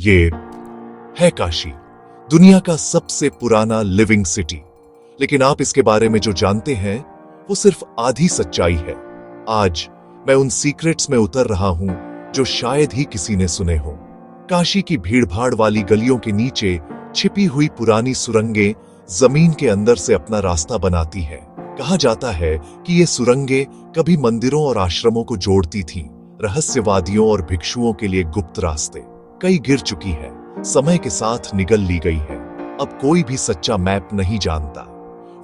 ये है काशी, दुनिया का सबसे पुराना लिविंग सिटी। लेकिन आप इसके बारे में जो जानते हैं वो सिर्फ आधी सच्चाई है। आज मैं उन सीक्रेट्स में उतर रहा हूं जो शायद ही किसी ने सुने हो। काशी की भीड़भाड़ वाली गलियों के नीचे छिपी हुई पुरानी सुरंगें जमीन के अंदर से अपना रास्ता बनाती हैं। कहा जाता है कि ये सुरंगें कभी मंदिरों और आश्रमों को जोड़ती थीं, रहस्यवादियों और भिक्षुओं के लिए गुप्त रास्ते। कई गिर चुकी है, समय के साथ निगल ली गई है, अब कोई भी सच्चा मैप नहीं जानता।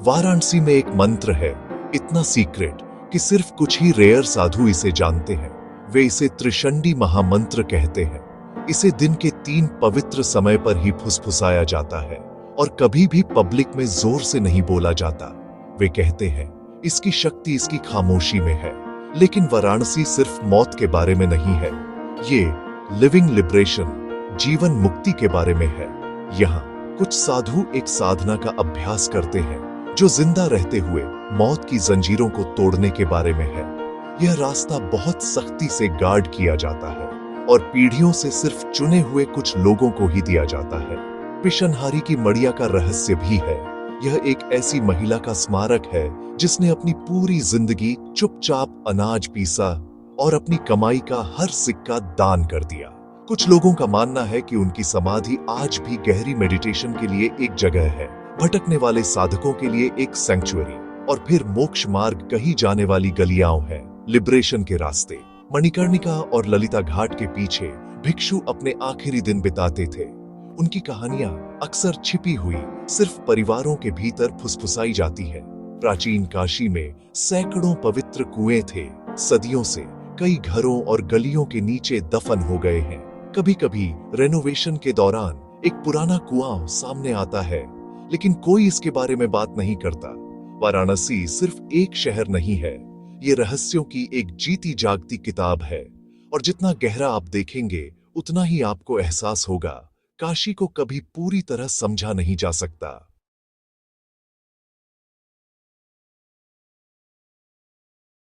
वाराणसी में एक मंत्र है, इतना सीक्रेट कि सिर्फ कुछ ही रेयर साधु इसे जानते हैं। वे इसे त्रिशंडी महामंत्र कहते हैं। इसे दिन के 3 पवित्र समय पर ही फुसफुसाया जाता है और कभी भी पब्लिक में जोर से नहीं बोला जाता। वे कहते हैं इसकी शक्ति इसकी खामोशी में है। लेकिन वाराणसी सिर्फ मौत के बारे में नहीं है, ये लिविंग लिबरेशन, जीवन मुक्ति के बारे में है। यहाँ कुछ साधु एक साधना का अभ्यास करते हैं जो जिंदा रहते हुए मौत की जंजीरों को तोड़ने के बारे में है। यह रास्ता बहुत सख्ती से गार्ड किया जाता है और पीढ़ियों से सिर्फ चुने हुए कुछ लोगों को ही दिया जाता है। पिशनहारी की मड़िया का रहस्य भी है। यह एक ऐसी महिला का स्मारक है जिसने अपनी पूरी जिंदगी चुपचाप अनाज पीसा और अपनी कमाई का हर सिक्का दान कर दिया। कुछ लोगों का मानना है कि उनकी समाधि आज भी गहरी मेडिटेशन के लिए एक जगह है, भटकने वाले साधकों के लिए एक सैंक्चुअरी, और फिर मोक्ष मार्ग कही जाने वाली गलियां हैं, लिबरेशन के रास्ते। मणिकर्णिका और ललिता घाट के पीछे भिक्षु अपने आखिरी दिन बिताते थे। उनकी कहानियां अक्सर छिपी हुई सिर्फ परिवारों के भीतर फुसफुसाई जाती है। प्राचीन काशी में सैकड़ों पवित्र कुएं थे, सदियों से कई घरों और गलियों के नीचे दफन हो गए हैं। कभी कभी रेनोवेशन के दौरान एक पुराना कुआं सामने आता है, लेकिन कोई इसके बारे में बात नहीं करता। वाराणसी सिर्फ एक शहर नहीं है, ये रहस्यों की एक जीती जागती किताब है। और जितना गहरा आप देखेंगे उतना ही आपको एहसास होगा, काशी को कभी पूरी तरह समझा नहीं जा सकता।